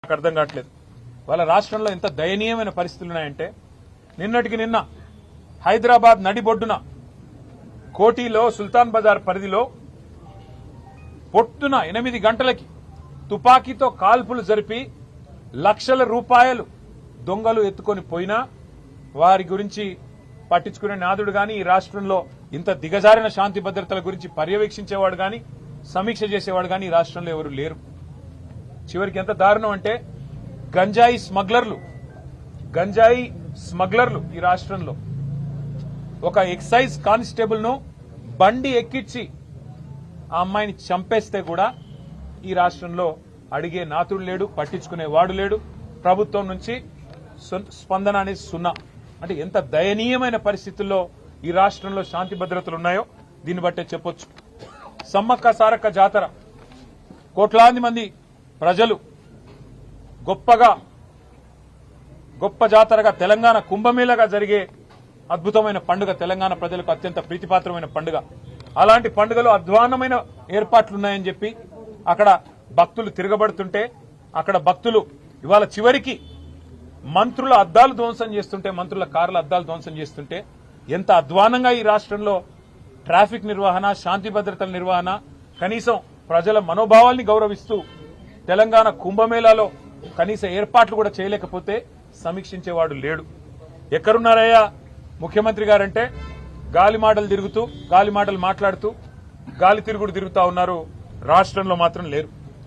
నాకు అర్థం కావట్లేదు. వాళ్ళ రాష్ట్రంలో ఎంత దయనీయమైన పరిస్థితులు ఉన్నాయంటే నిన్నటికి నిన్న హైదరాబాద్ నడిబొడ్డున కోటిలో సుల్తాన్ బజార్ పరిధిలో పొట్టున 8 గంటలకి తుపాకీతో కాల్పులు జరిపి లక్షల రూపాయలు దొంగలు ఎత్తుకొని పోయినా వారి గురించి పట్టించుకునే నాదుడు గాని ఈ రాష్ట్రంలో ఇంత దిగజారిన శాంతి భద్రతల గురించి పర్యవేక్షించేవాడు గాని సమీక్ష చేసేవాడు గాని ఈ రాష్ట్రంలో ఎవరు లేరు. చివరికి ఎంత దారుణం అంటే గంజాయి స్మగ్లర్లు ఈ రాష్ట్రంలో ఒక ఎక్సైజ్ కానిస్టేబుల్ ను బండి ఎక్కించి ఆ అమ్మాయిని చంపేస్తే కూడా ఈ రాష్ట్రంలో అడిగే నాతుడు లేడు, పట్టించుకునే వాడు లేడు. ప్రభుత్వం నుంచి స్పందన అనేది సున్నా. అంటే ఎంత దయనీయమైన పరిస్థితుల్లో ఈ రాష్ట్రంలో శాంతి భద్రతలు ఉన్నాయో దీన్ని బట్టే చెప్పొచ్చు. సమ్మక్క సారక్క జాతర కోట్లాది మంది ప్రజలు గొప్ప జాతరగా తెలంగాణ కుంభమేళగా జరిగే అద్భుతమైన పండుగ, తెలంగాణ ప్రజలకు అత్యంత ప్రీతిపాత్రమైన పండుగ. అలాంటి పండుగలో అధ్వాన్నమైన ఏర్పాట్లున్నాయని చెప్పి అక్కడ భక్తులు తిరగబడుతుంటే, అక్కడ భక్తులు ఇవాళ చివరికి మంత్రుల అద్దాలు ధ్వంసం చేస్తుంటే, మంత్రుల కార్ల అద్దాలు ధ్వంసం చేస్తుంటే ఎంత అధ్వానంగా ఈ రాష్ట్రంలో ట్రాఫిక్ నిర్వహణ, శాంతి భద్రతల నిర్వహణ, కనీసం ప్రజల మనోభావాల్ని గౌరవిస్తూ తెలంగాణ కుంభమేళాలో కనీస ఏర్పాట్లు కూడా చేయలేకపోతే సమీక్షించేవాడు లేడు. ఎక్కడున్నారయ్యా ముఖ్యమంత్రి గారంటే గాలి మాటలు మాట్లాడుతూ గాలి తిరుగుడు తిరుగుతా ఉన్నారు. రాష్ట్రంలో మాత్రం లేరు.